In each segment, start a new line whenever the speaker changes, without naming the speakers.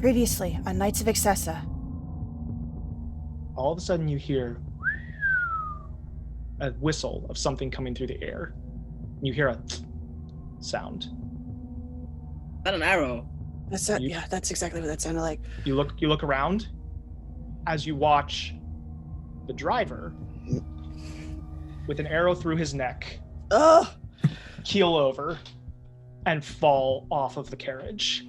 Previously on Knights of Exesa.
All of a sudden you hear a whistle of something coming through the air. You hear a sound.
Not an arrow.
Yeah, that's exactly what that sounded like.
You look around as you watch the driver with an arrow through his neck keel over and fall off of the carriage.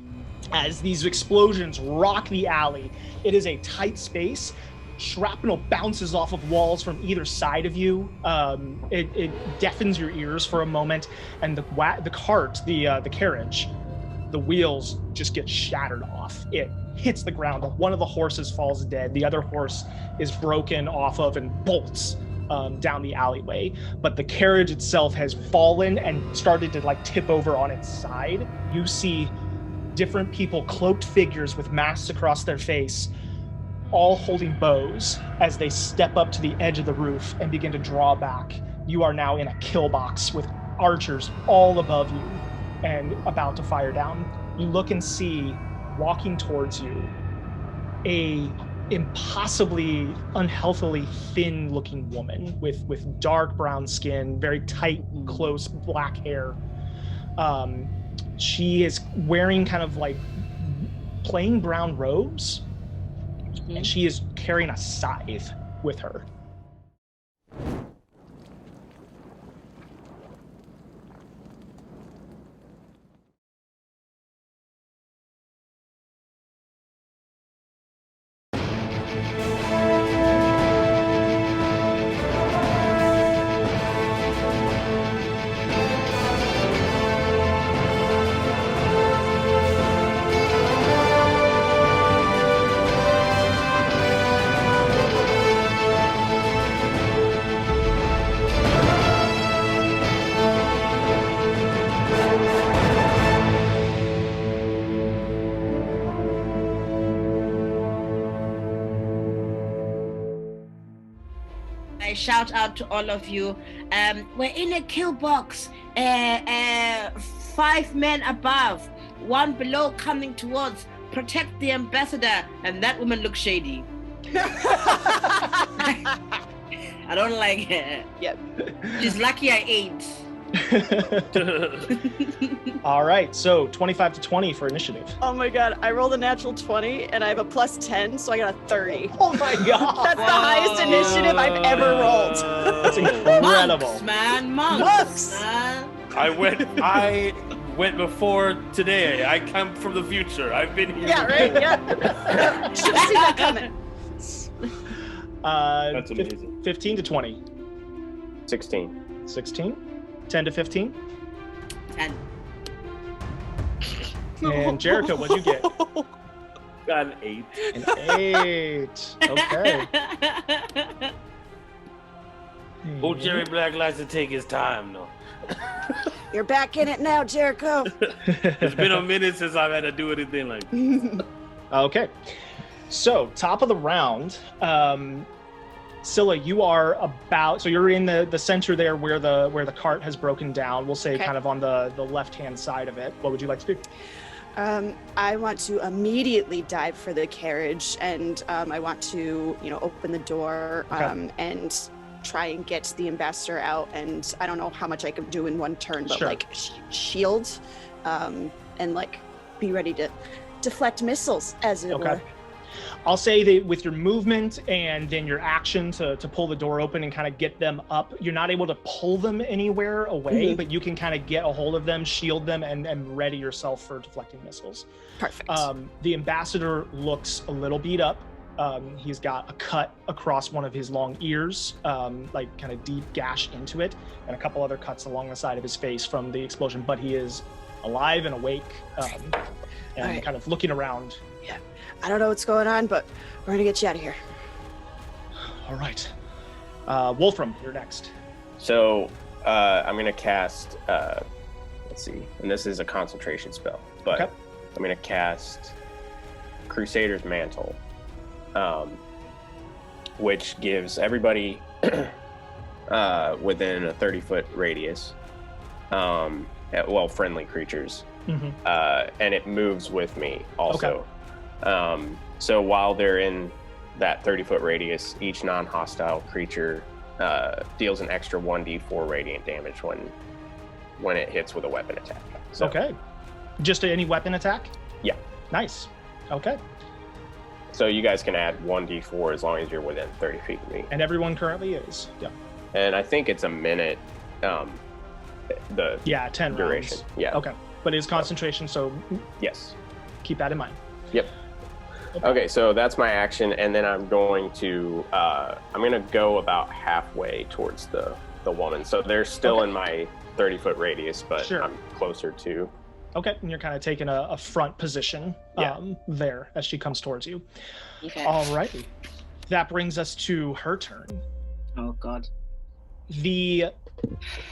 As these explosions rock the alley, it is a tight space. Shrapnel bounces off of walls from either side of you. It deafens your ears for a moment, and the carriage, the wheels just get shattered off. It hits the ground. One of the horses falls dead. The other horse is broken off of and bolts down the alleyway. But the carriage itself has fallen and started to tip over on its side. You see different people, cloaked figures with masks across their face, all holding bows as they step up to the edge of the roof and begin to draw back. You are now in a kill box with archers all above you and about to fire down. You look and see, walking towards you, a impossibly unhealthily thin-looking woman with dark brown skin, very tight, close black hair. She is wearing kind of plain brown robes, and she is carrying a scythe with her.
Shout out to all of you. We're in a kill box. 5 men above, 1 below coming towards. Protect the ambassador. And that woman looks shady. I don't like her.
Yep.
She's lucky I ain't.
All right, so 25 to 20 for initiative.
Oh my god, I rolled a natural 20 and I have a plus 10, so I got a 30.
Oh my god!
That's the highest initiative I've ever rolled.
That's incredible.
Monks, man. Monks.
I went before today. I come from the future. I've been here.
Yeah, right? Yeah. Should have seen that coming.
That's amazing.
15 to 20.
16.
16. 10 to 15.
10.
And Jericho, what'd you get?
Got an 8.
An 8. Okay.
Old Jerry Black likes to take his time, though.
You're back in it now, Jericho.
It's been a minute since I've had to do anything like this.
Okay. So, top of the round. Scylla, you are so you're in the center there where the cart has broken down. We'll say kind of on the left-hand side of it. What would you like to do?
I want to immediately dive for the carriage, and I want to, open the door and try and get the ambassador out. And I don't know how much I could do in one turn, but
sure.
Shield, and be ready to deflect missiles, as it were.
I'll say that with your movement and then your action to pull the door open and kind of get them up, you're not able to pull them anywhere away, but you can kind of get a hold of them, shield them, and ready yourself for deflecting missiles.
Perfect.
The ambassador looks a little beat up. He's got a cut across one of his long ears, kind of deep gash into it, and a couple other cuts along the side of his face from the explosion, but he is alive and awake and kind of looking around.
Yeah. I don't know what's going on, but we're going to get you out of here.
All right. Wolfram, you're next.
So I'm going to cast, let's see, and this is a concentration spell, but I'm going to cast Crusaders Mantle, which gives everybody within a 30-foot radius, friendly creatures, and it moves with me also. So while they're in that 30-foot radius, each non-hostile creature deals an extra 1d4 radiant damage when it hits with a weapon attack. So,
Okay. Just any weapon attack?
Yeah.
Nice. Okay.
So you guys can add 1d4 as long as you're within 30 feet of me.
And everyone currently is. Yeah.
And I think it's a minute. The
10
duration.
rounds.
Yeah.
Okay. But it is concentration, so
Yes.
keep that in mind.
Yep. Okay, so that's my action, and then I'm going to go about halfway towards the woman. So they're still in my 30-foot radius, but
Sure.
I'm closer to.
Okay, and you're kind of taking a front position there as she comes towards you.
Okay.
Alrighty. That brings us to her turn.
Oh God.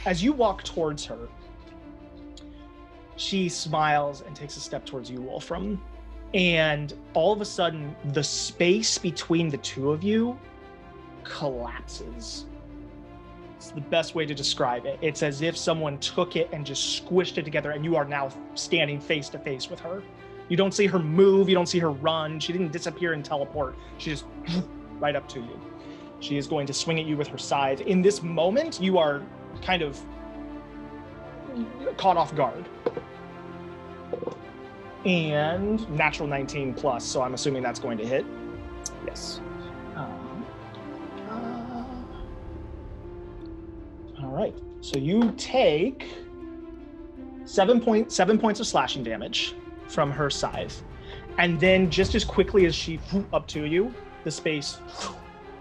As you walk towards her, she smiles and takes a step towards you, Wolfram. And all of a sudden, the space between the two of you collapses. It's the best way to describe it. It's as if someone took it and just squished it together, and you are now standing face to face with her. You don't see her move, you don't see her run. She didn't disappear and teleport. She just right up to you. She is going to swing at you with her scythe. In this moment, you are kind of caught off guard. And natural 19 plus, so I'm assuming that's going to hit.
Yes.
All right, so you take 7 points of slashing damage from her scythe, and then just as quickly as she up to you, the space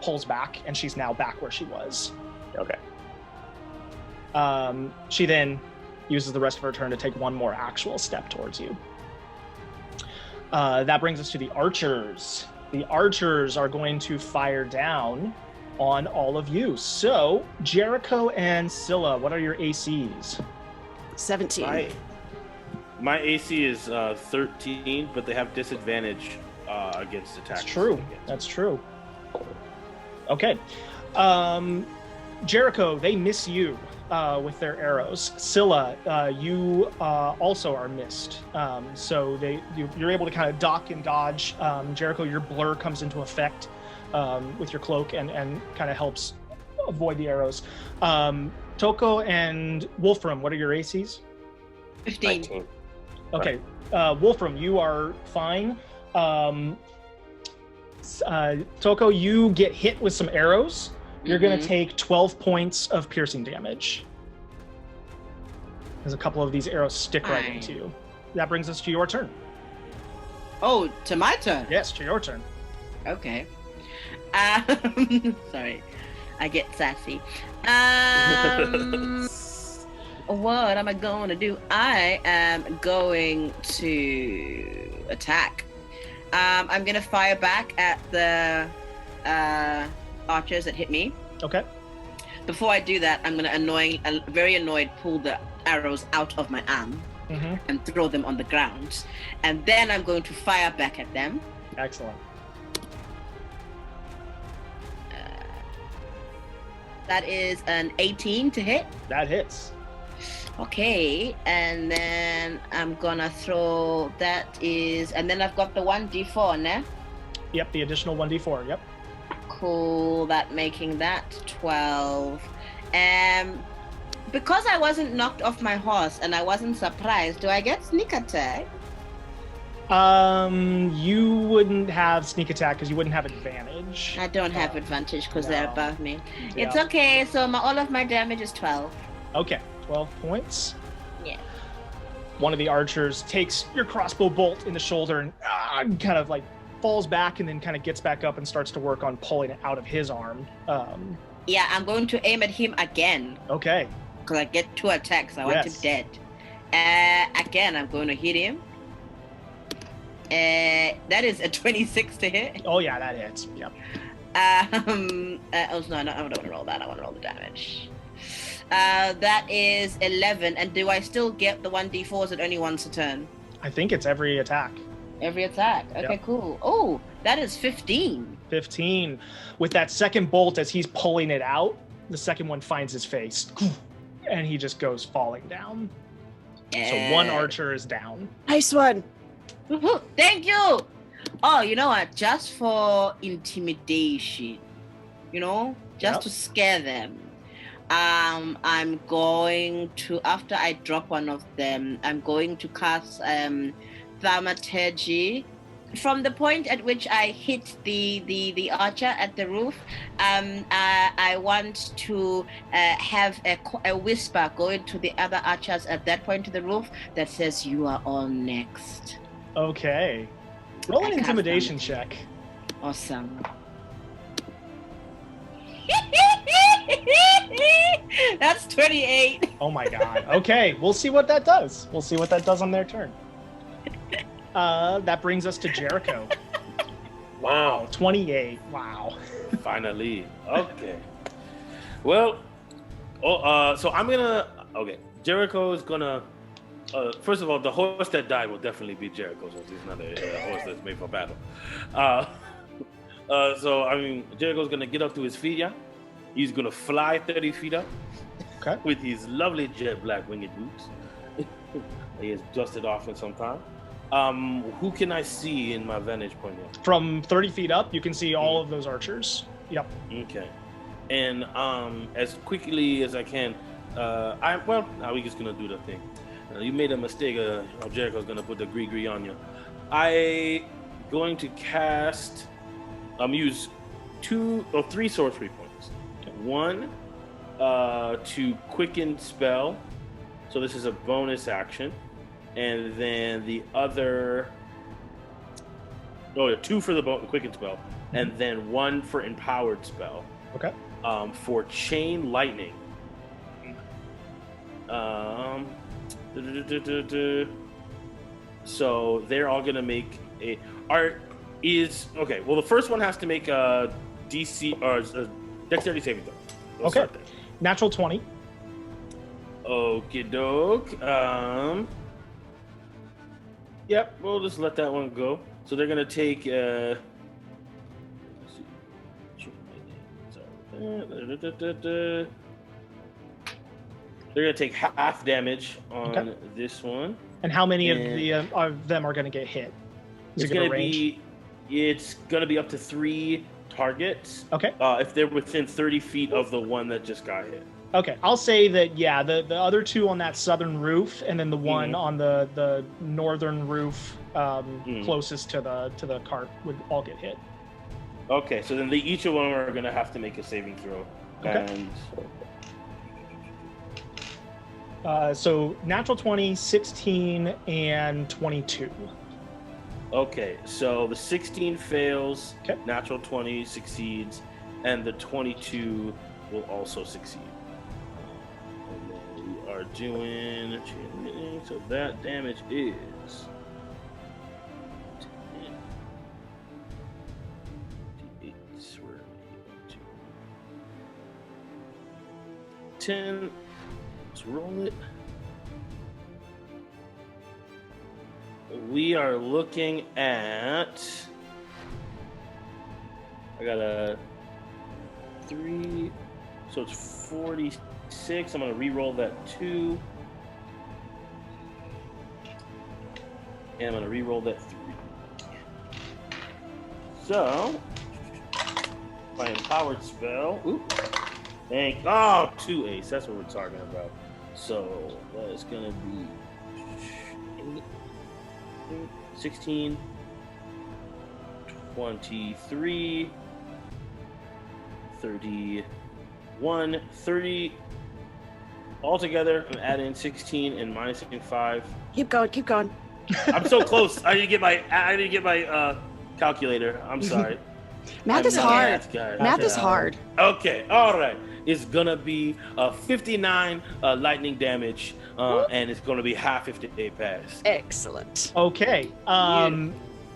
pulls back, and she's now back where she was.
Okay.
She then uses the rest of her turn to take one more actual step towards you. That brings us to the archers. The archers are going to fire down on all of you. So, Jericho and Scylla, what are your ACs?
17.
My AC is 13, but they have disadvantage against attacks.
That's true. That's true. Okay. Jericho, they miss you with their arrows. Scylla, you also are missed. So you're able to kind of duck and dodge. Jericho, your blur comes into effect with your cloak and kind of helps avoid the arrows. Thoko and Wolfram, what are your ACs?
15.
19.
Okay. Wolfram, you are fine. Thoko, you get hit with some arrows. You're going to take 12 points of piercing damage. There's a couple of these arrows stick right
Fine.
into you. That brings us to your turn.
Oh, to my turn.
Yes, to your turn.
Okay. Sorry, I get sassy. What am I going to do? I am going to attack. I'm going to fire back at the archers that hit me.
Okay.
Before I do that, I'm going to very annoyed, pull the arrows out of my arm and throw them on the ground. And then I'm going to fire back at them.
Excellent.
That is an 18 to hit.
That hits.
Okay, and then I'm gonna throw and then I've got the 1d4 now.
Yep, the additional 1d4. Yep.
Cool, making that 12. Because I wasn't knocked off my horse and I wasn't surprised, do I get sneak attack?
You wouldn't have sneak attack because you wouldn't have advantage.
I don't have advantage because they're
No.
above me.
Yeah.
It's okay, so all of my damage is 12.
Okay, 12 points.
Yeah.
One of the archers takes your crossbow bolt in the shoulder and kind of like falls back and then kind of gets back up and starts to work on pulling it out of his arm.
Yeah, I'm going to aim at him again
Okay.
because I get 2 attacks. I want him
Yes.
dead. Again, I'm going to hit him. That is a 26 to hit.
Oh yeah, that hits. Yep.
No, I don't want to roll that. I want to roll the damage. That is 11. And do I still get the 1d4s at only once a turn?
I think it's every attack.
Every attack. Okay,
Yep.
cool. Oh, that is 15.
15. With that second bolt, as he's pulling it out, the second one finds his face, and he just goes falling down. So one archer is down.
Nice one.
Woohoo! Thank you. Oh, you know what? Just for intimidation, just to scare them. I'm going to, after I drop one of them, I'm going to cast thaumaturgy. From the point at which I hit the archer at the roof, I want to have a whisper going to the other archers at that point to the roof that says, "You are on next."
Okay. Roll an intimidation check.
Awesome. That's 28.
Oh my god. Okay, we'll see what that does. We'll see what that does on their turn. That brings us to Jericho.
Wow.
28. Wow.
Finally. Okay. Well, so I'm gonna. Okay, Jericho is gonna. First of all, the horse that died will definitely be Jericho, so he's not a horse that's made for battle. So I mean, Jericho's gonna get up to his feet. Yeah, he's gonna fly 30 feet up.
Okay.
With his lovely jet black winged boots. He has dusted off in some time. Who can I see in my vantage point here?
From 30 feet up, you can see all of those archers. Yep.
Okay. And as quickly as I can, now we're just gonna do the thing. You made a mistake. Jericho's gonna put the gree on you. I going to cast. Use 2 or 3 sorcery points. One to quicken spell. So this is a bonus action. And then the other, 2 for the quicken spell, and then 1 for empowered spell.
Okay.
For chain lightning. So they're all gonna make a. Well, the first one has to make a DC or a dexterity saving throw. Let's
Okay.
start there.
Natural 20.
Okie doke. Yep, we'll just let that one go. So they're gonna take. Let's see. They're gonna take half damage on this one.
And how many of them are going to get hit? Is it going to range?
It's gonna be up to 3 targets.
Okay.
If they're within 30 feet of the one that just got hit.
Okay, I'll say that, yeah, the other 2 on that southern roof, and then the one on the northern roof closest to the cart would all get hit.
Okay, so then each of them are going to have to make a saving throw.
Okay.
And
so natural 20, 16, and 22.
okay, so the 16 fails,
Okay.
natural 20 succeeds, and the 22 will also succeed. And then we are doing, so that damage is 10. Let's roll it. We are looking at. I got a 3, so it's 46. I'm gonna re-roll that 2, and I'm gonna re-roll that 3. So, my empowered spell. Oop. 2 ace. That's what we're talking about. So that's gonna be 16, 23, 31, 30. Altogether, I'm adding 16 and minusing 5.
Keep going.
I'm so close. I didn't get my calculator. I'm sorry.
Math is hard. Math is hard.
Okay, all right. It's gonna be 59 lightning damage, and it's gonna be half if they pass.
Excellent.
Okay.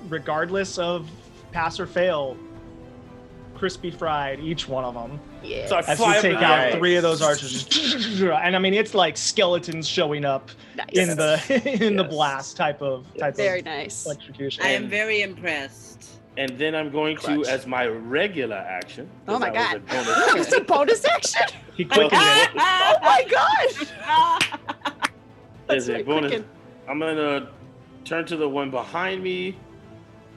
Regardless of pass or fail, crispy fried each one of them.
Yeah.
So I
As
fly
we
up
take
the
out
ice.
3 of those archers, and I mean it's like skeletons showing up
Nice.
in the
Yes.
blast type of
Very nice.
electrocution.
I am very impressed.
And then I'm going to,
Clutch.
as my regular action.
Oh my
that was
god.
a bonus
It's a bonus action?
He quickened it.
Oh my gosh.
As a
right,
bonus,
quicken.
I'm gonna turn to the one behind me,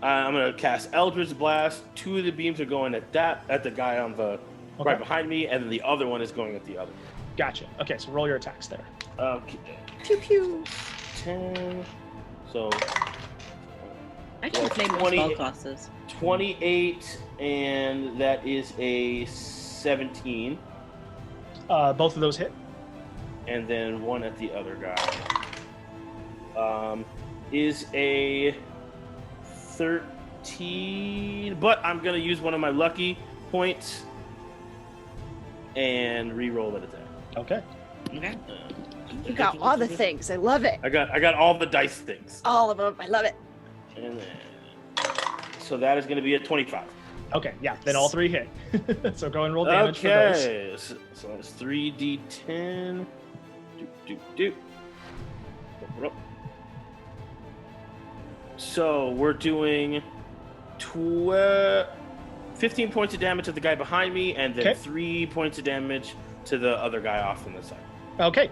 I'm gonna cast Eldritch Blast. 2 of the beams are going at the guy on the right behind me, and then the other one is going at the other.
Gotcha. Okay, so roll your attacks there.
Okay.
Pew pew.
10. So
I can play more
20
spellcasters.
28, and that is a 17.
Both of those hit.
And then 1 at the other guy. Is a 13, but I'm gonna use one of my lucky points and re-roll that attack.
Okay.
Okay.
You got all the things. I love it.
I got all the dice things.
All of them. I love it.
And then, so that is gonna be a 25.
Okay, yeah, then all 3 hit. So go and roll damage for those.
Okay, so that's 3d10. Doop. So we're doing 15 points of damage to the guy behind me, and then 3 points of damage to the other guy off on the side.
Okay,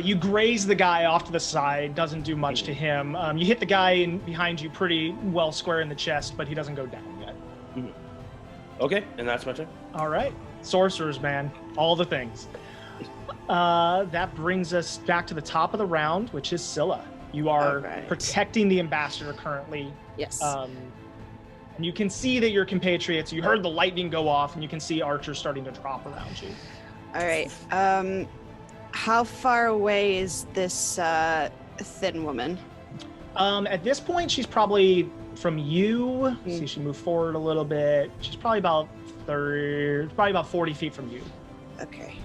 you graze the guy off to the side, doesn't do much to him. You hit the guy behind you pretty well square in the chest, but he doesn't go down yet.
Okay, and that's my turn.
All right, sorcerers, man, all the things. That brings us back to the top of the round, which is Scylla. You are protecting the ambassador currently.
Yes.
And you can see that your compatriots, you heard the lightning go off, and you can see archers starting to drop around you.
All right. How far away is this thin woman?
At this point, she's probably from you. See, she moved forward a little bit. She's probably about 40 feet from you.
Okay.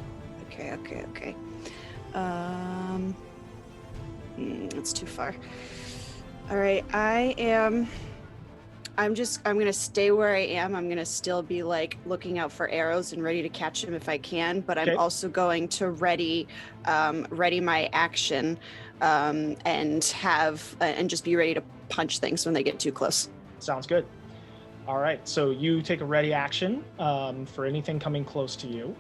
That's too far. All right, I'm gonna stay where I am. I'm gonna still be like looking out for arrows and ready to catch him if I can, but I'm also going to ready my action and just be ready to punch things when they get too close.
Sounds good. All right, so you take a ready action for anything coming close to you.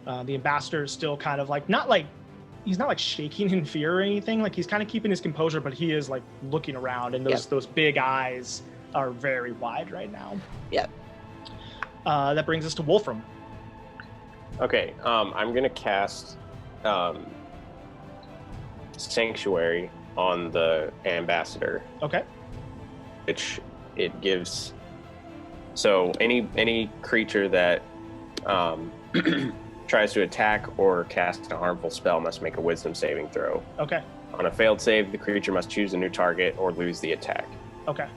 The ambassador is still kind of like he's not like shaking in fear or anything. Like he's kind of keeping his composure, but he is like looking around, and those big eyes are very wide right now.
Yep.
That brings us to Wolfram.
Okay, I'm gonna cast Sanctuary on the ambassador.
Okay.
Which it gives. So any creature that tries to attack or cast a harmful spell must make a Wisdom saving throw.
Okay.
On a failed save, the creature must choose a new target or lose the attack.
Okay.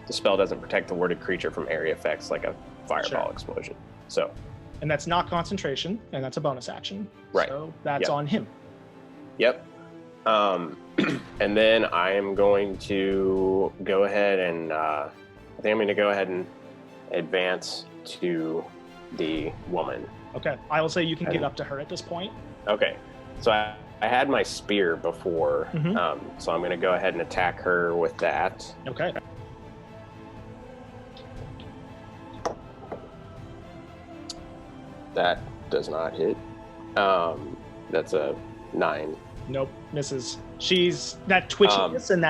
The spell doesn't protect the warded creature from area effects like a fireball explosion. So.
And that's not concentration, and that's a bonus action.
Right.
So that's on him.
Yep. And then I am going to go ahead and I think I'm going to go ahead and advance to the woman.
Okay. I will say you can get up to her at this point.
Okay. So I had my spear before, so I'm going to go ahead and attack her with that.
Okay.
That does not hit. That's a 9.
Nope, misses. She's that twitchiness and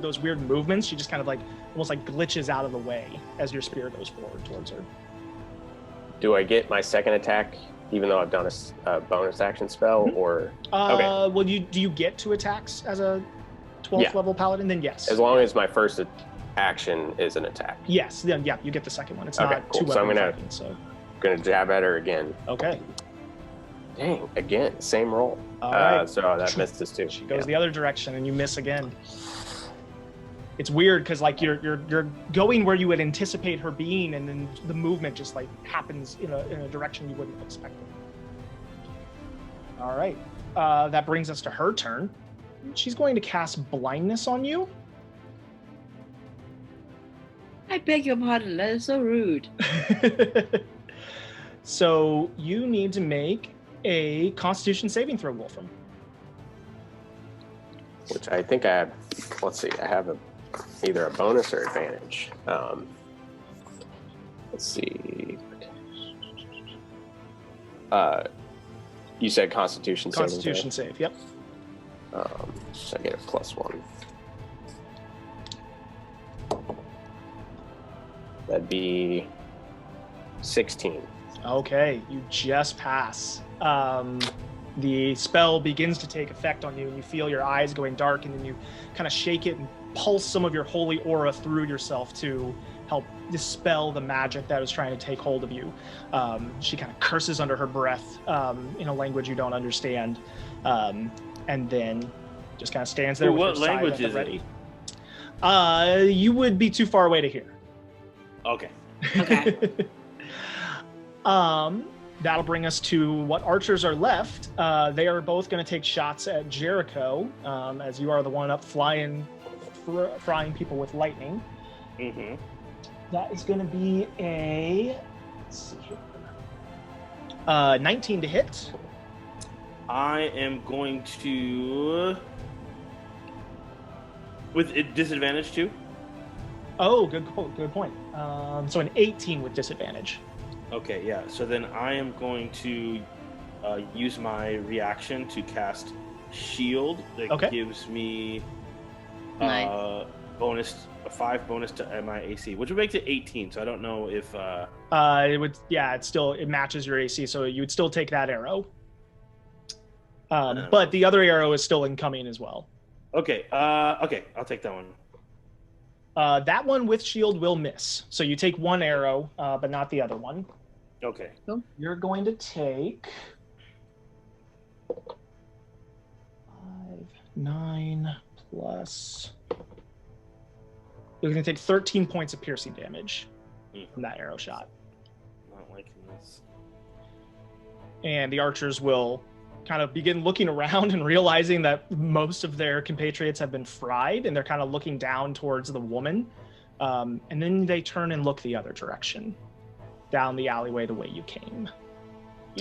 those weird movements. She just kind of like almost like glitches out of the way as your spear goes forward towards her.
Do I get my second attack even though I've done a bonus action spell, or? Okay.
Well, do you get 2 attacks as a 12th level paladin? Then yes.
As long as my first action is an attack.
Yes. Then yeah, you get the second one. It's
okay,
not
cool.
2
So I'm gonna jab at her again.
Okay.
Dang! Again, same roll.
All right.
So that misses too.
She goes the other direction, and you miss again. It's weird because like you're going where you would anticipate her being, and then the movement just like happens in a direction you wouldn't have expected. All right. That brings us to her turn. She's going to cast blindness on you.
I beg your pardon. That is so rude.
So you need to make a Constitution saving throw, Wolfram.
Which I think I have. Let's see. I have either a bonus or advantage. Let's see. You said Constitution saving.
Constitution save. Yep.
So I get a +1. That'd be 16.
Okay, you just pass. The spell begins to take effect on you, and you feel your eyes going dark, and then you kind of shake it and pulse some of your holy aura through yourself to help dispel the magic that is trying to take hold of you. She kind of curses under her breath in a language you don't understand, and then just kind of stands there with
what
her side
language
at the
is
ready. You would be too far away to hear.
Okay.
Okay.
That'll bring us to what archers are left. They are both going to take shots at Jericho, as you are the one up frying people with lightning.
Mm-hmm.
That is going to be a 19 to hit.
I am going to... With disadvantage too?
Oh, good point. So an 18 with disadvantage.
Okay, yeah. So then I am going to use my reaction to cast Shield. That gives me
Nice.
a 5 bonus to my AC, which would make it 18. So I don't know if
It would, yeah. It matches your AC, so you would still take that arrow. But the other arrow is still incoming as well.
Okay. Okay, I'll take that one.
That one with shield will miss. So you take one arrow, but not the other one.
Okay.
You're going to take 5, 9 plus. You're going to take 13 points of piercing damage from that arrow shot.
Not liking this.
And the archers will kind of begin looking around and realizing that most of their compatriots have been fried, and they're kind of looking down towards the woman. And then they turn and look the other direction, down the alleyway the way you came.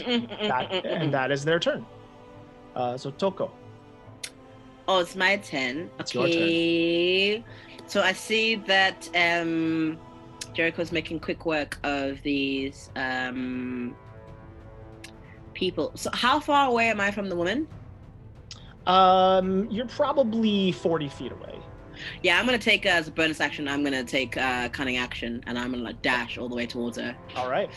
And that is their turn. So Thoko.
Oh, it's my turn.
It's your turn.
So I see that Jericho's making quick work of these people. So how far away am I from the woman?
You're probably 40 feet away.
Yeah, I'm gonna take as a bonus action. I'm gonna take cunning action, and I'm gonna like dash all the way towards her.
All right.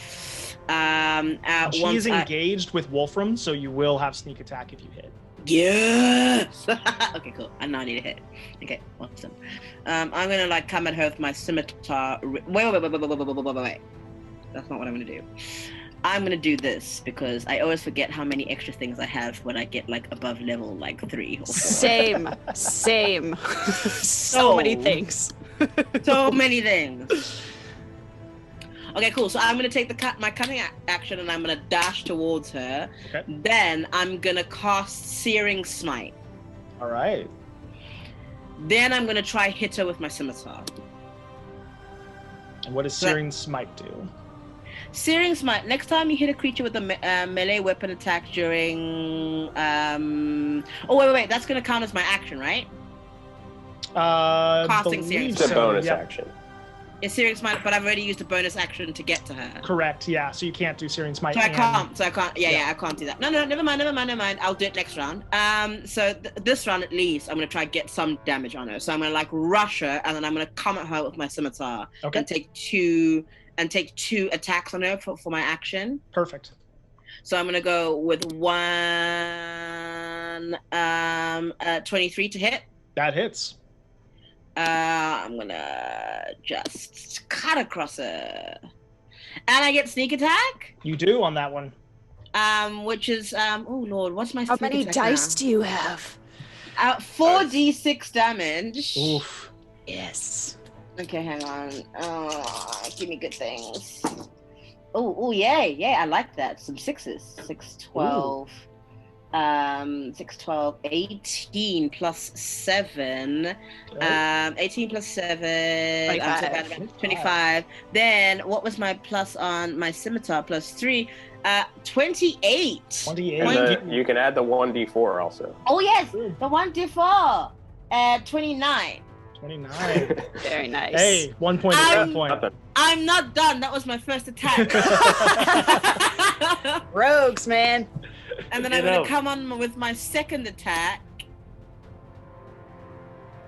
She is engaged with Wolfram, so you will have sneak attack if you hit.
Yes. Okay, cool. I now need a hit. Okay, awesome. I'm gonna like come at her with my scimitar. Wait. That's not what I'm gonna do. I'm gonna do this because I always forget how many extra things I have when I get like above level like 3 or 4.
Same. So many things.
So many things. Okay, cool. So I'm gonna take my cutting action and I'm gonna dash towards her.
Okay.
Then I'm gonna cast Searing Smite.
All right.
Then I'm gonna try hit her with my scimitar.
And what does Searing Smite do?
Searing Smite. Next time you hit a creature with a melee weapon attack during... Oh, wait. That's going to count as my action, right? Casting Searing
It's a
Smite.
bonus action.
It's Searing Smite, but I've already used a bonus action to get to her.
Correct, yeah. So you can't do Searing Smite.
So I can't. Yeah, I can't do that. No, never mind. I'll do it next round. So this round at least, I'm going to try to get some damage on her. So I'm going to like rush her, and then I'm going to come at her with my scimitar and take two attacks on her for my action.
Perfect.
So I'm gonna go with 23 to hit.
That hits.
I'm gonna just cut across her, and I get sneak attack.
You do on that one.
Which is oh lord, what's my
How
sneak
many
attack
dice
now?
do you have?
4d6 damage.
Oof.
Yes.
Okay, hang on. Give me good things. Oh, yay, I like that. Some 6s. 6, 12. 6, 12, 18 plus 7. 18 plus 7. 25. Then, what was my plus on my scimitar? Plus 3. 28.
28.
And you can add the 1d4 also.
Oh, yes. The 1d4. 29.
29.
Very nice.
Hey, 1 point.
I'm not done. That was my first attack.
Rogues, man.
And then I'm going to come on with my second attack.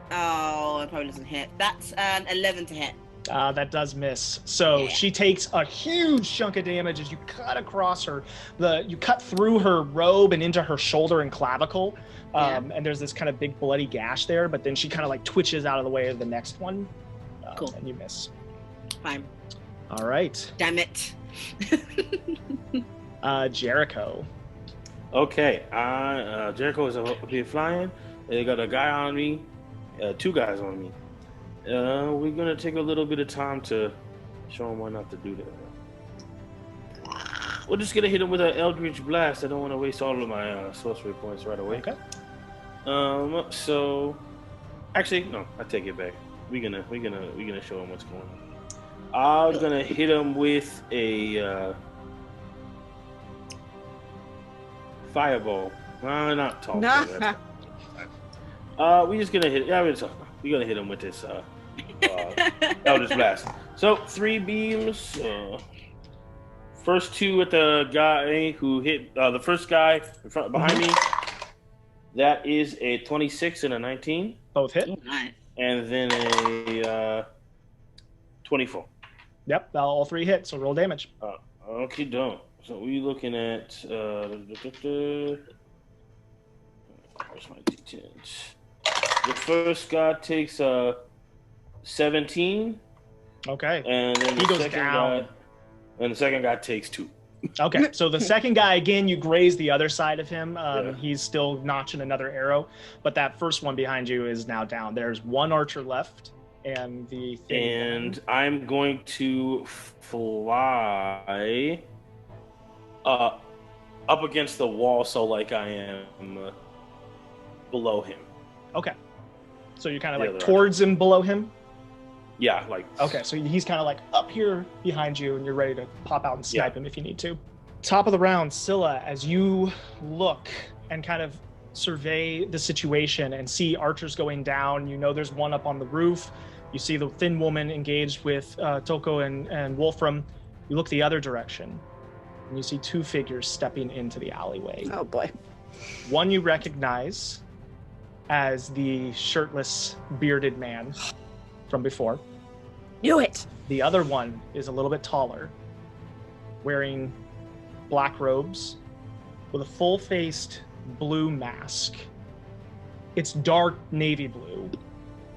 Oh, it probably doesn't hit. That's an 11 to hit.
That does miss. So she takes a huge chunk of damage as you cut across her. You cut through her robe and into her shoulder and clavicle. And there's this kind of big bloody gash there, but then she kind of like twitches out of the way of the next one.
Cool.
And you miss.
Fine.
All right.
Damn it.
Jericho.
Okay, Jericho is up here flying. They got a guy on me, 2 guys on me. We're gonna take a little bit of time to show him why not to do that. We're just gonna hit him with an Eldritch Blast. I don't want to waste all of my sorcery points right away.
Okay.
So, actually, no, I take it back. We're gonna show him what's going on. I'm gonna hit him with a fireball. Not tall. We just gonna hit. Yeah, we're gonna hit him with this Eldritch Blast. So 3 beams. First 2 at the guy who hit the first guy in front behind me. That is a 26 and a 19.
Both hit.
Nice.
And then a 24.
Yep, all 3 hit. So roll damage.
Okay, don't. So we're looking at where's my d10s? The first guy takes 17.
Okay.
And then
He goes down.
The second guy takes 2.
Okay, so the second guy, again, you graze the other side of him. He's still notching another arrow, but that first one behind you is now down. There's 1 archer left, and the thing.
And I'm going to fly up against the wall, so like I am below him.
Okay. So you're kind of
The
like
other
towards him, below him?
Yeah, like.
Okay, so he's kind of like up here behind you, and you're ready to pop out and snipe him if you need to. Top of the round, Scylla, as you look and kind of survey the situation and see archers going down, you know there's one up on the roof. You see the thin woman engaged with Thoko and Wolfram. You look the other direction, and you see 2 figures stepping into the alleyway.
Oh boy.
One you recognize as the shirtless, bearded man from before.
Knew it.
The other one is a little bit taller, wearing black robes with a full-faced blue mask. It's dark navy blue,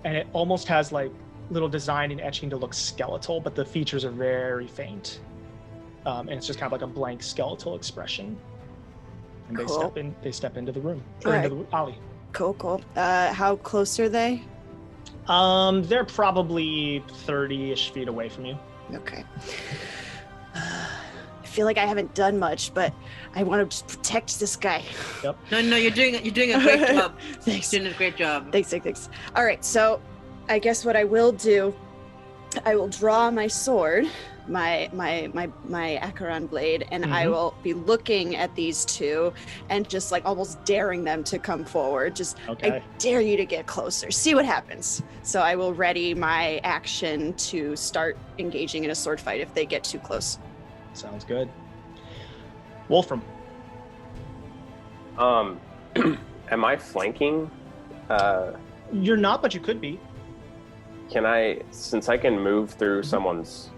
and it almost has like little design and etching to look skeletal, but the features are very faint. And it's just kind of like a blank skeletal expression. And
Cool.
they step into the room, or
All
into the alley.
Cool. How close are they?
They're probably 30-ish feet away from you.
Okay. I feel like I haven't done much, but I want to just protect this guy.
No, you're doing a great job.
Thanks.
You're doing a great job.
Thanks. All right, so I guess what I will do, I will draw my sword, my Acheron blade, and I will be looking at these 2 and just like almost daring them to come forward. Just,
Okay.
I dare you to get closer. See what happens. So I will ready my action to start engaging in a sword fight if they get too close.
Sounds good. Wolfram.
Am I flanking?
You're not, but you could be.
Can I, since I can move through someone's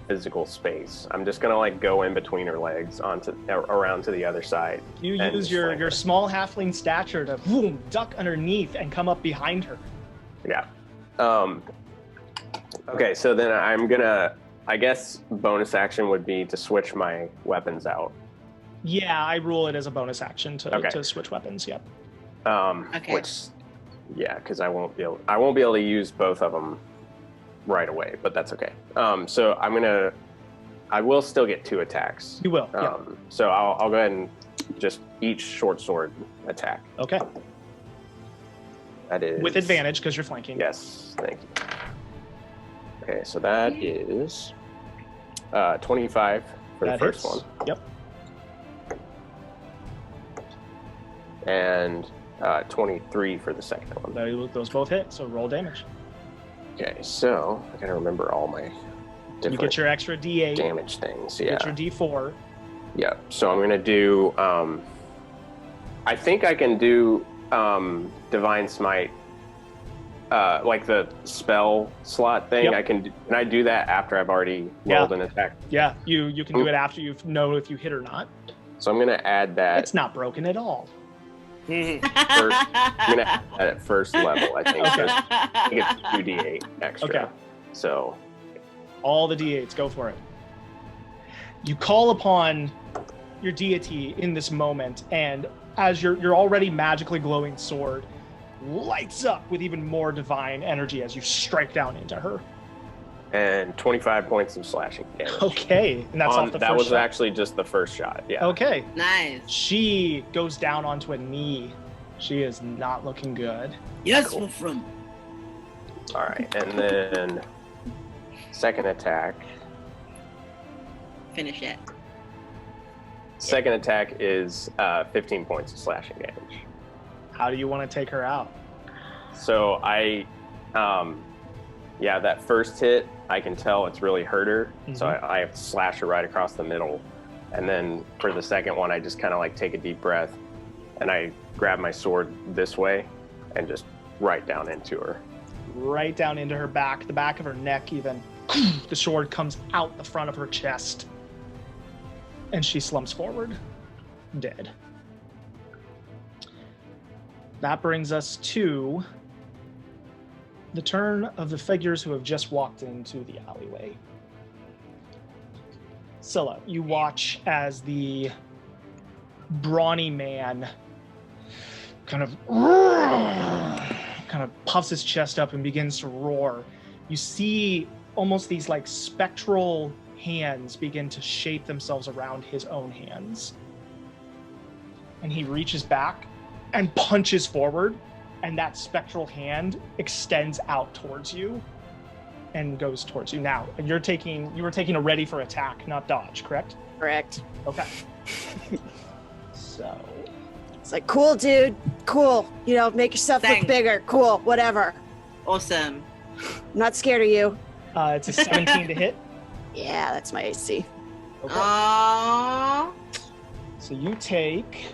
physical space, I'm just gonna like go in between her legs around to the other side.
You
and
use
just
your
flank her.
small halfling stature to boom, duck underneath and come up behind her.
Yeah. Okay, so then I'm gonna, I guess bonus action would be to switch my weapons out.
Yeah, I rule it as a bonus action to
Okay.
switch weapons. Yep.
Okay.
Which, yeah, because I won't be able to use both of them right away, but that's okay. So I will still get 2 attacks.
You will. Yeah.
So I'll go ahead and just each short sword attack.
Okay.
That is
With advantage because you're flanking.
Yes, thank you. Okay, so that is 25 for
That
the first
hits.
one,
Yep.
and 23 for the second one.
Those both hit. So roll damage.
Okay, so I gotta remember all my
You
different
get your extra D8.
damage things.
You
Yeah.
get your D4.
Yeah. So I'm gonna do. I think I can do Divine Smite like the spell slot thing.
Yep.
Can I do that after I've already rolled an attack?
Yeah, you can do it after you know if you hit or not.
So I'm gonna add that.
It's not broken at all.
I'm gonna add that at first level. I think.
Okay.
I think it's 2d8 extra.
Okay.
So
all the d8s, go for it. You call upon your deity in this moment, and as your already magically glowing sword lights up with even more divine energy as you strike down into her.
And 25 points of slashing damage.
Okay, and that's off the
that
first
was
shot.
actually just the first shot. Yeah.
Okay.
Nice.
She goes down onto a knee. She is not looking good.
Yes, Wolfram.
All right, and then second attack.
Finish it.
Second attack is 15 points of slashing damage.
How do you want to take her out?
So that first hit, I can tell it's really hurt her. So I have to slash her right across the middle. And then for the second one, I just kind of like take a deep breath and I grab my sword this way and just right down into her.
Right down into her back, the back of her neck even. The sword comes out the front of her chest. And she slumps forward, dead. That brings us to the turn of the figures who have just walked into the alleyway. Scylla, you watch as the brawny man kind of puffs his chest up and begins to roar. You see almost these like spectral hands begin to shape themselves around his own hands. And he reaches back and punches forward, and that spectral hand extends out towards you and goes towards you. Now, you were taking a ready for attack, not dodge, correct?
Correct.
Okay. So
It's like, cool, dude. Cool. You know, make yourself
Thanks.
look bigger. Cool. Whatever.
Awesome.
I'm not scared of you.
it's a 17 to hit.
Yeah, that's my AC.
Okay.
Aww.
So you take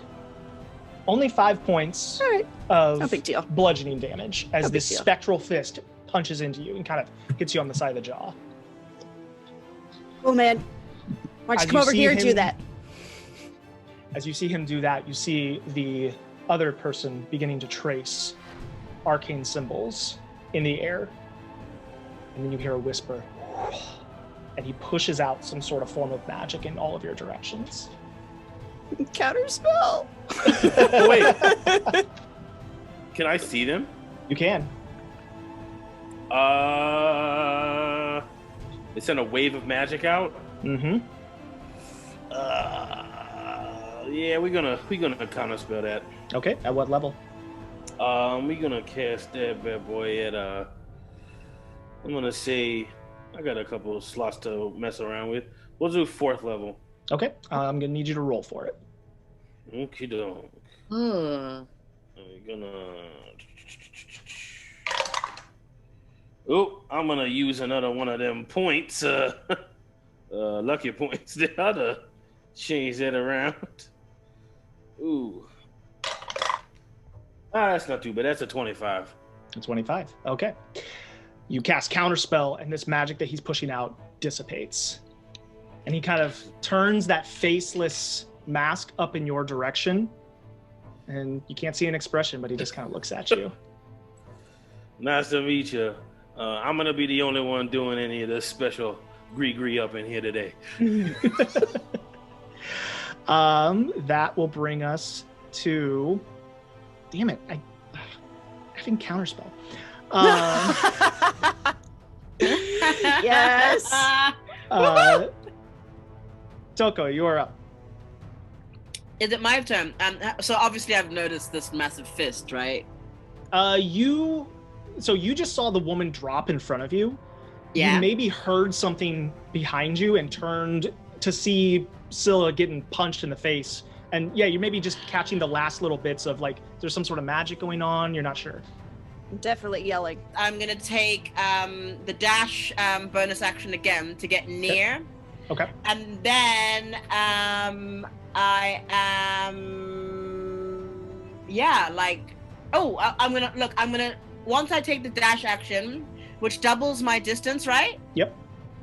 only 5 points
All right.
of
No big deal.
bludgeoning damage as
No big
this
deal.
spectral fist punches into you and kind of hits you on the side of the jaw.
Cool, man. Why don't
As
you come
you
over
see
here and do
him-
that?
As you see him do that, you see the other person beginning to trace arcane symbols in the air. And then you hear a whisper. And he pushes out some sort of form of magic in all of your directions.
Counterspell.
Wait. Can I see them?
You can.
They send a wave of magic out.
Mm-hmm.
Yeah, we're gonna counterspell that.
Okay, at what level?
We're gonna cast that bad boy at I'm gonna say I got a couple of slots to mess around with. We'll do 4th level.
Okay, I'm gonna need you to roll for it.
Okay, dog.
Hmm.
I'm gonna use another one of them points. Lucky points. The other change that around. Ooh. That's not too bad. That's a 25.
25. Okay. You cast Counterspell, and this magic that he's pushing out dissipates. And he kind of turns that faceless mask up in your direction. And you can't see an expression, but he just kind of looks at you.
Nice to meet you. I'm gonna be the only one doing any of this special gree up in here today.
That will bring us to... Damn it. I think Counterspell.
Yes.
Thoko, you are up.
Is it my turn? So obviously I've noticed this massive fist, right?
You just saw the woman drop in front of you.
Yeah.
You maybe heard something behind you and turned to see Scylla getting punched in the face. And yeah, you're maybe just catching the last little bits of like, there's some sort of magic going on. You're not sure.
I'm definitely yelling.
I'm gonna take the dash bonus action again to get near.
Okay.
And then I am I'm gonna once I take the dash action, which doubles my distance, right?
Yep.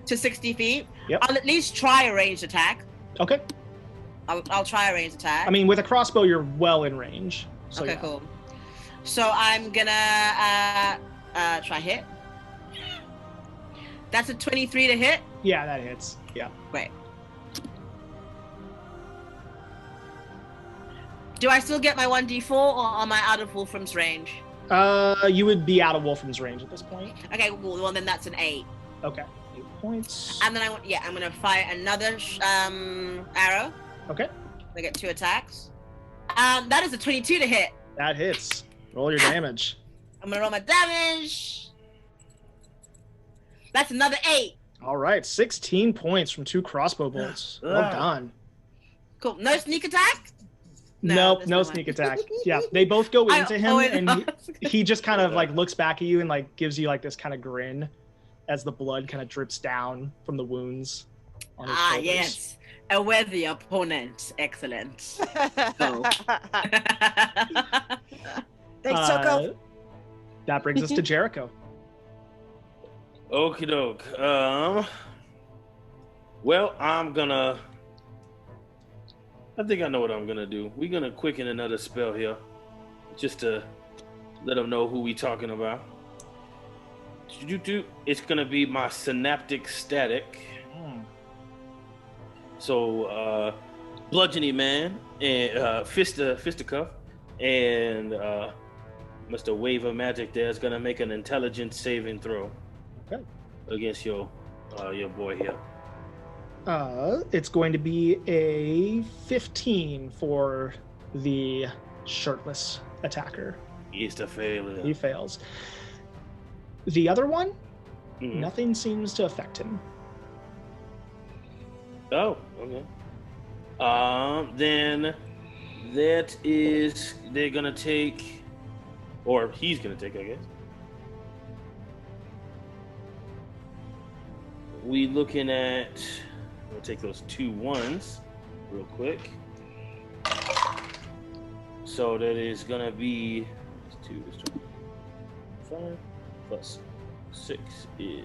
To 60 feet.
Yep.
I'll at least try a ranged attack.
Okay.
I'll try a ranged attack.
I mean, with a crossbow, you're well in range. So
okay,
yeah.
cool. So I'm gonna try hit. That's a 23 to hit.
Yeah, that hits. Yeah.
Great. Do I still get my 1d4, or am I out of Wolfram's range?
You would be out of Wolfram's range at this point.
Okay, well then that's an 8.
Okay. 8 points.
And then I'm gonna fire another arrow.
Okay.
I get 2 attacks. That is a 22 to hit.
That hits. Roll your damage.
I'm gonna roll my damage. That's another 8.
All right, 16 points from 2 crossbow bolts. Well done.
Cool. No sneak attack?
Nope, no
one.
sneak attack. Yeah, they both go into him, and
ask.
he just kind of like looks back at you and like gives you like this kind of grin as the blood kind of drips down from the wounds on his shoulders.
Yes. A worthy opponent. Excellent. Oh.
Thanks, Thoko.
That brings us to Jericho.
Okie doke. Well, I think I know what I'm gonna do. We're gonna quicken another spell here, just to let them know who we talking about. It's gonna be my synaptic static. So, bludgeoning man and fisticuff and Mr. Wave of Magic there is gonna make an intelligence saving throw.
Okay.
Against your boy here.
It's going to be a 15 for the shirtless attacker.
He's a failure.
He fails. The other one, nothing seems to affect him.
Oh, okay. Then they're gonna take, or he's gonna take, I guess. We looking at. We'll take those 2 1s real quick. So that is gonna be 2 is 5 plus 6 is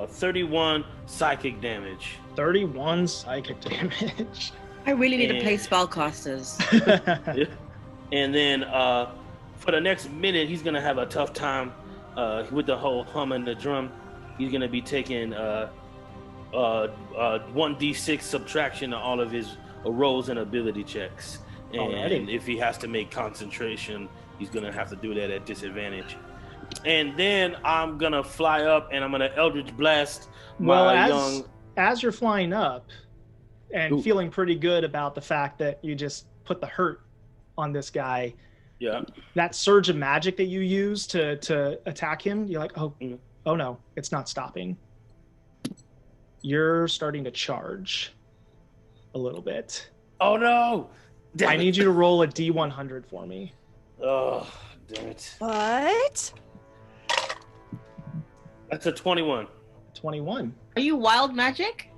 31 psychic damage.
31 psychic damage.
I really need to play spellcasters.
Yeah. And then for the next minute, he's gonna have a tough time with the whole hum and the drum. He's gonna be taking 1d6 subtraction to all of his rolls and ability checks. And
Alrighty.
if he has to make concentration, he's gonna have to do that at disadvantage. And then I'm gonna fly up and I'm gonna Eldritch Blast
as you're flying up and feeling pretty good about the fact that you just put the hurt on this guy.
Yeah.
That surge of magic that you use to attack him, you're like, oh no, it's not stopping. You're starting to charge a little bit.
Oh no! Damn
I
it.
need you to roll a D100 for me.
Oh, damn it.
What?
That's a 21.
21.
Are you wild magic?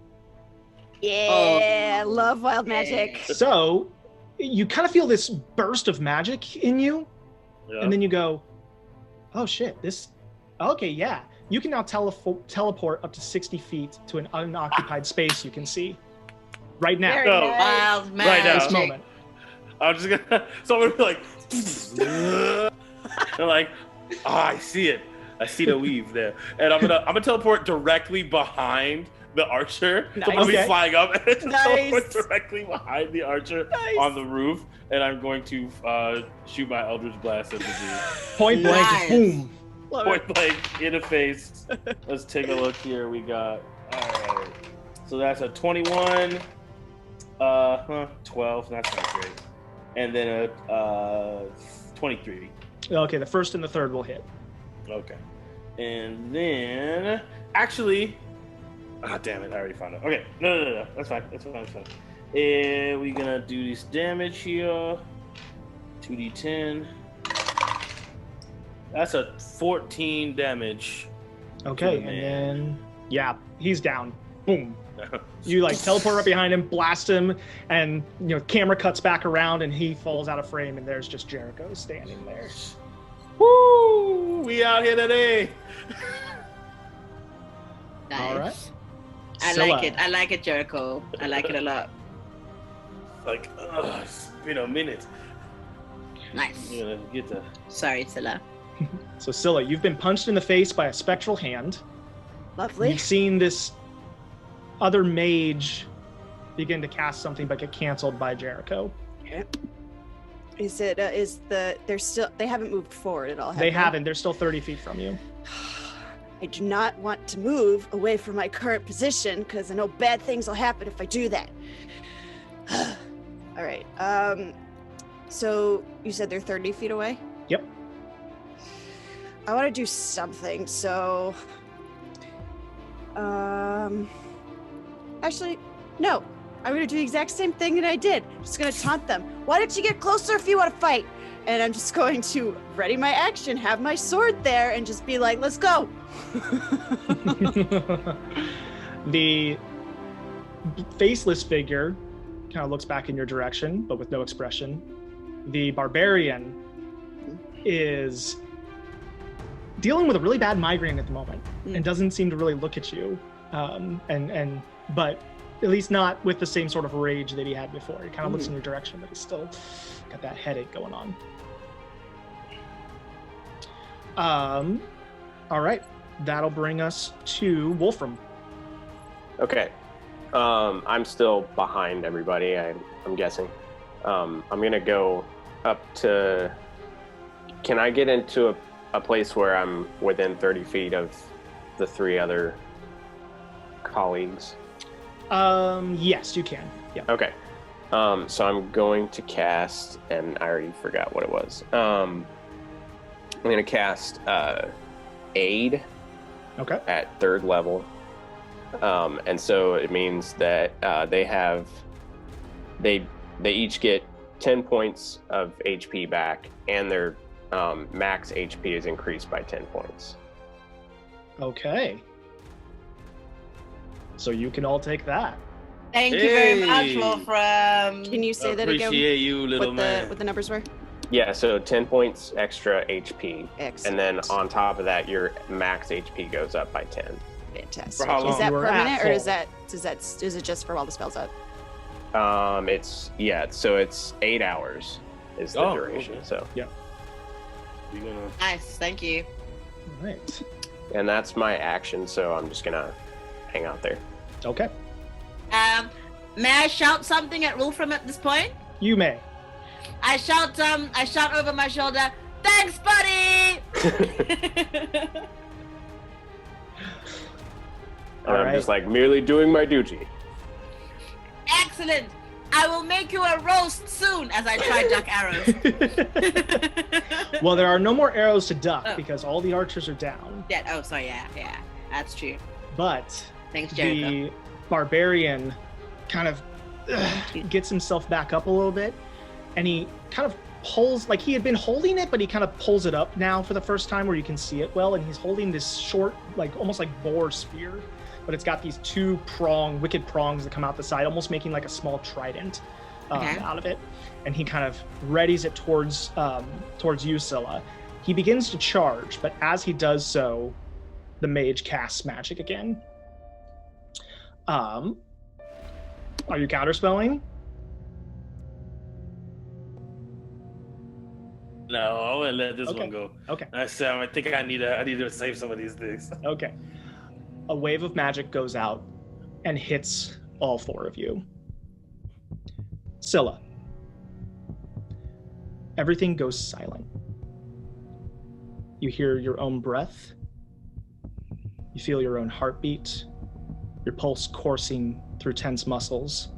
Yeah, love wild magic.
So you kind of feel this burst of magic in you, and then you go, oh shit, okay, yeah. You can now teleport up to 60 feet to an unoccupied space you can see right now.
Very nice.
Wild
Right
magic.
now.
This moment.
I'm just gonna. So I'm gonna be like, and like, I see it. I see the weave there, and I'm gonna teleport directly behind the archer. So I'm gonna be
Okay.
flying up and teleport
Nice.
directly behind the archer
Nice.
on the roof, and I'm going to shoot my Eldritch Blast at the dude.
Point blank,
Nice.
boom.
Love
Point
it.
blank in the face. Let's take a look here. We got. All right. So that's a 21. 12. That's not great. And then a 23.
Okay, the first and the third will hit.
Okay. And then actually, damn it! I already found it. Okay. No. That's fine. That's fine. And we're gonna do this damage here. 2d10. That's a 14 damage.
Okay, and then he's down. Boom. You like teleport right behind him, blast him, and camera cuts back around and he falls out of frame and there's just Jericho standing there.
Woo! We out here today.
Nice.
All right.
I
Scylla.
like it. I like it, Jericho. I like it a lot.
Like, it's been a minute.
Nice.
I'm gonna get the.
Sorry, Scylla.
So Scylla, you've been punched in the face by a spectral hand.
Lovely.
You've seen this other mage begin to cast something but get canceled by Jericho.
Okay. Is it? They haven't moved forward at all. Have
They haven't. They're still 30 feet from you.
I do not want to move away from my current position because I know bad things will happen if I do that. All right. So you said they're 30 feet away?
Yep.
I want to do something. So, actually, no. I'm going to do the exact same thing that I did. I'm just going to taunt them. Why don't you get closer if you want to fight? And I'm just going to ready my action, have my sword there, and just be like, let's go.
The faceless figure kind of looks back in your direction, but with no expression. The barbarian is dealing with a really bad migraine at the moment and doesn't seem to really look at you. But at least not with the same sort of rage that he had before. He kind of looks in your direction, but he's still got that headache going on. All right. That'll bring us to Wolfram.
Okay. I'm still behind everybody, I'm guessing. I'm going to go up to... Can I get into a place where I'm within 30 feet of the three other colleagues?
Yes, you can. Yeah.
Okay. So I'm going to cast, and I already forgot what it was. I'm going to cast Aid
Okay.
at 3rd level. And so it means that they each get 10 points of HP back, and their max HP is increased by 10 points.
Okay. So you can all take that.
Thank you very much, Wolfram.
Can you say that again?
Appreciate you, little man.
What the numbers were?
Yeah, so 10 points extra HP.
Excellent.
And then on top of that, your max HP goes up by 10.
Fantastic.
For how long?
Is that
You were
permanent,
at
or
full.
is it just for while the spell's up?
So it's 8 hours is the duration.
Okay.
So
You gonna...
Nice, thank you.
All right.
and that's my action, so I'm just gonna hang out there.
Okay.
May I shout something at Wolfram at this point?
You may.
I shout over my shoulder, "Thanks, buddy!"
And I'm just like, merely doing my duty.
Excellent! I will make you a roast soon as I try duck arrows.
Well, there are no more arrows to duck because all the archers are down.
Yeah, oh, sorry, yeah, that's true.
But
Thanks, Jericho.
the barbarian kind of gets himself back up a little bit, and he kind of pulls, like he had been holding it, but he kind of pulls it up now for the first time where you can see it well, and he's holding this short, like almost like boar spear, but it's got these two wicked prongs that come out the side, almost making like a small trident out of it. And he kind of readies it towards you, Scylla. He begins to charge, but as he does so, the mage casts magic again. Are you counterspelling?
No, I'm gonna let this one go.
Okay.
I think I need to save some of these things.
Okay. A wave of magic goes out and hits all four of you. Scylla. Everything goes silent. You hear your own breath. You feel your own heartbeat, your pulse coursing through tense muscles.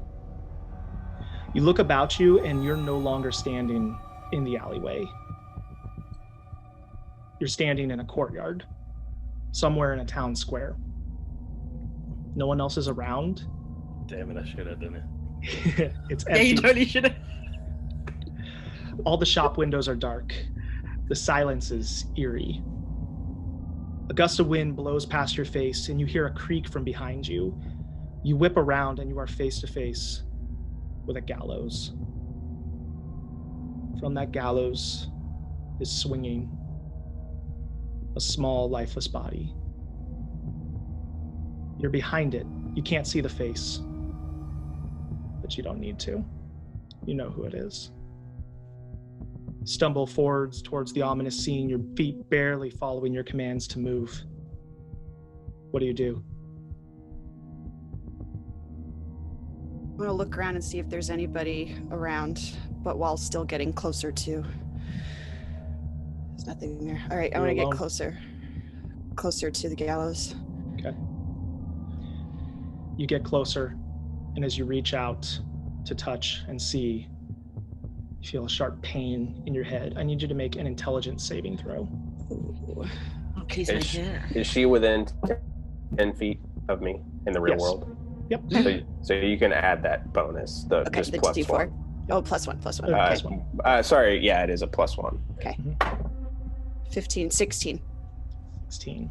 You look about you and you're no longer standing in the alleyway. You're standing in a courtyard, somewhere in a town square. No one else is around.
Damn it, I should have done it.
It's
Yeah,
empty.
you totally should have.
All the shop windows are dark. The silence is eerie. A gust of wind blows past your face and you hear a creak from behind you. You whip around and you are face to face with a gallows. From that gallows is swinging a small, lifeless body. You're behind it. You can't see the face, but you don't need to. You know who it is. You stumble forwards towards the ominous scene, your feet barely following your commands to move. What do?
I'm gonna look around and see if there's anybody around, but while still getting closer to. There's nothing there. All right, I want to get closer to the gallows.
Okay. You get closer, and as you reach out to touch and see, you feel a sharp pain in your head. I need you to make an intelligence saving throw.
Ooh.
Okay,
Is she within 10 feet of me in the real
Yes.
world?
Yep.
So you can add that bonus. The plus
D4.
one.
Oh, +1.
Plus
Okay.
one.
Sorry, yeah, it is a +1.
Okay.
Mhm.
15, 16.
16.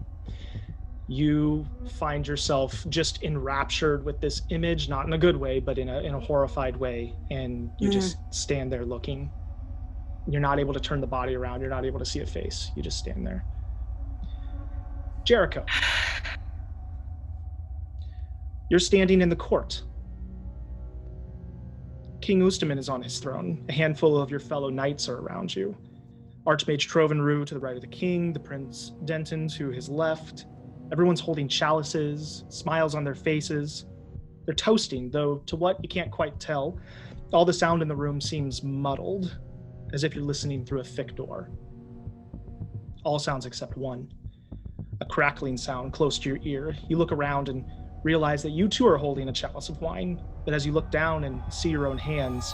You find yourself just enraptured with this image, not in a good way, but in a horrified way, and you just stand there looking. You're not able to turn the body around. You're not able to see a face. You just stand there. Jericho. You're standing in the court. King Ustaman is on his throne. A handful of your fellow knights are around you. Archmage Trovenrue to the right of the king, the Prince Denton to his left. Everyone's holding chalices, smiles on their faces. They're toasting, though to what you can't quite tell. All the sound in the room seems muddled, as if you're listening through a thick door. All sounds except one. A crackling sound close to your ear. You look around and realize that you too are holding a chalice of wine, but as you look down and see your own hands,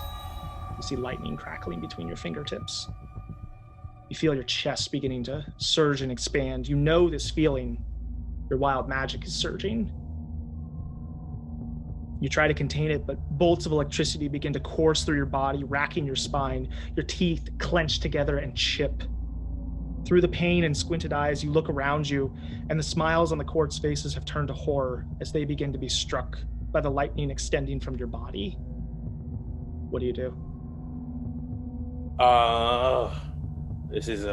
you see lightning crackling between your fingertips. You feel your chest beginning to surge and expand. You know this feeling. Your wild magic is surging. You try to contain it, but bolts of electricity begin to course through your body, racking your spine. Your teeth clench together and chip. Through the pain and squinted eyes, you look around you, and the smiles on the court's faces have turned to horror as they begin to be struck by the lightning extending from your body. What do?
This is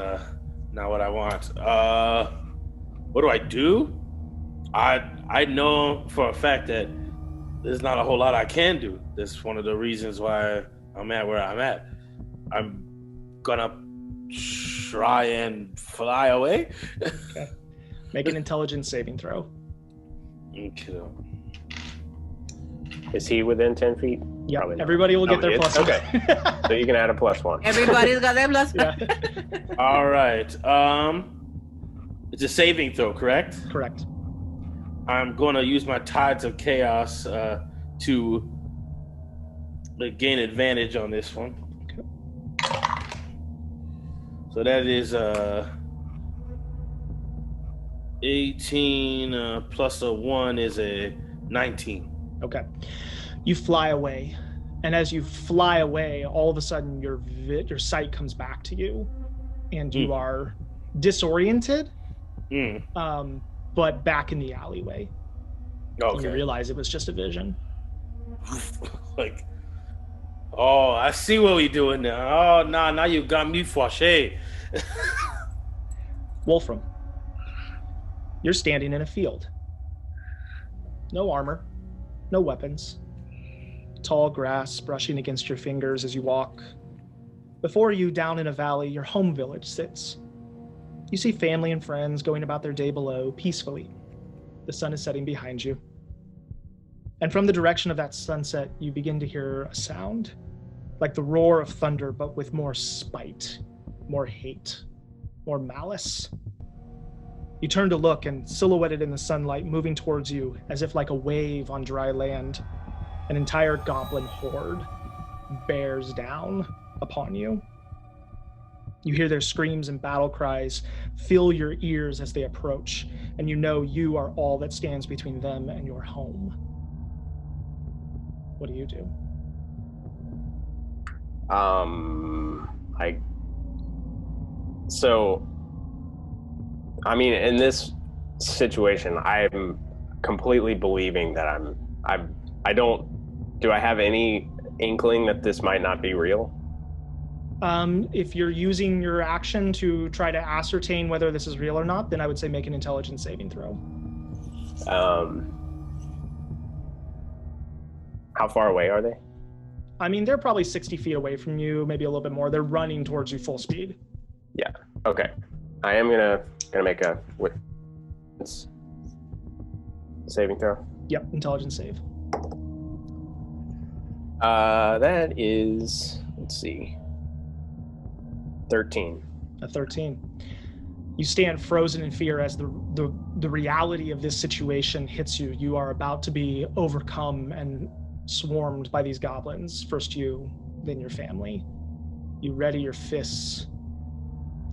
not what I want. What do I do? I know for a fact that there's not a whole lot I can do. That's one of the reasons why I'm at where I'm at. I'm gonna try and fly away.
Okay. Make an intelligence saving throw.
Okay.
Is he within 10 feet?
Yeah,
Probably not.
everybody will get
Oh,
their
he is?
plus one.
Okay. So you can add a +1.
Everybody's got their plus.
Yeah,
All right. It's a saving throw, correct?
correct.
I'm going to use my Tides of Chaos to gain advantage on this one.
Okay.
So that is 18 plus a 1 is a 19.
Okay. You fly away, and as you fly away, all of a sudden your sight comes back to you, and you are disoriented, but back in the alleyway.
Okay.
You realize it was just a vision.
Like, oh, I see what we're doing now. Oh, nah, now you got me flashe.
Wolfram, you're standing in a field. No armor, no weapons. Tall grass brushing against your fingers as you walk. Before you, down in a valley, your home village sits. You see family and friends going about their day below peacefully. The sun is setting behind you. And from the direction of that sunset, you begin to hear a sound, like the roar of thunder, but with more spite, more hate, more malice. You turn to look, and silhouetted in the sunlight, moving towards you, as if like a wave on dry land, an entire goblin horde bears down upon you. You hear their screams and battle cries fill your ears as they approach, and you know you are all that stands between them and your home. What do?
I mean, in this situation, I'm completely believing that I don't. Do I have any inkling that this might not be real?
If you're using your action to try to ascertain whether this is real or not, then I would say make an intelligence saving throw.
How far away are they?
I mean, they're probably 60 feet away from you, maybe a little bit more. They're running towards you full speed.
Yeah. Okay. I am gonna make a saving throw.
Yep, intelligence save.
That is, let's see, 13.
A 13. You stand frozen in fear as the reality of this situation hits you. You are about to be overcome and swarmed by these goblins. First you, then your family. You ready your fists.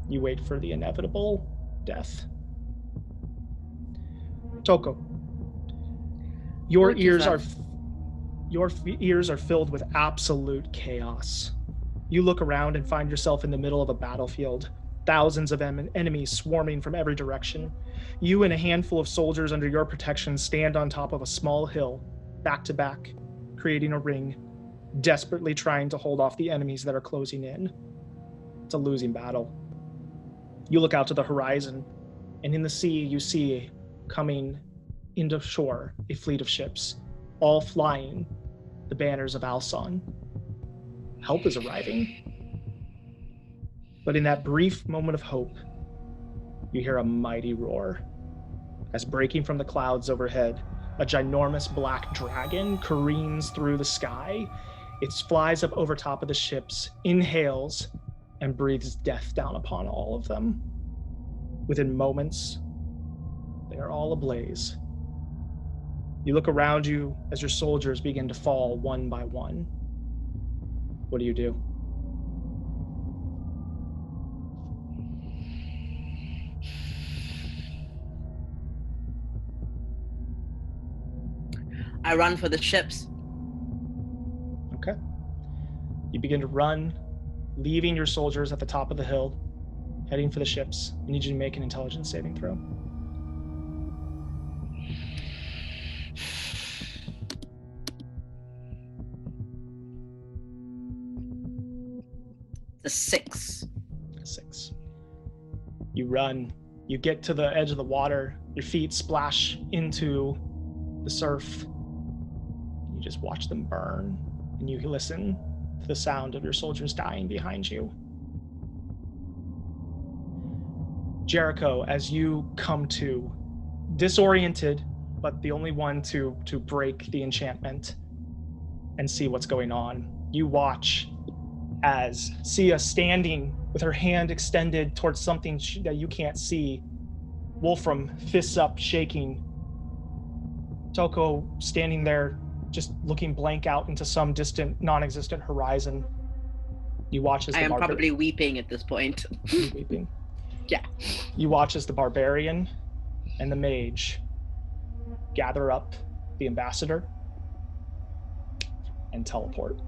You wait for the inevitable death. Thoko, your ears are filled with absolute chaos. You look around and find yourself in the middle of a battlefield. Thousands of enemies swarming from every direction. You and a handful of soldiers under your protection stand on top of a small hill, back to back, creating a ring, desperately trying to hold off the enemies that are closing in. It's a losing battle. You look out to the horizon, and in the sea you see, coming into shore, a fleet of ships, all flying the banners of Alson. Help is arriving. But in that brief moment of hope, you hear a mighty roar. As breaking from the clouds overhead, a ginormous black dragon careens through the sky. It flies up over top of the ships, inhales, and breathes death down upon all of them. Within moments, they are all ablaze. You look around you as your soldiers begin to fall one by one. What do you do?
I run for the ships.
Okay. You begin to run, leaving your soldiers at the top of the hill, heading for the ships. I need you to make an intelligence saving throw.
The 6.
6. You run. You get to the edge of the water. Your feet splash into the surf. You just watch them burn, and you listen to the sound of your soldiers dying behind you. Jericho, as you come to, disoriented, but the only one to break the enchantment and see what's going on, you watch as Sia, standing with her hand extended towards something that you can't see, Wolfram, fists up, shaking. Thoko standing there, just looking blank out into some distant, non-existent horizon. You watch as
I am probably weeping at this point.
Weeping.
Yeah.
You watch as the barbarian and the mage gather up the ambassador and teleport.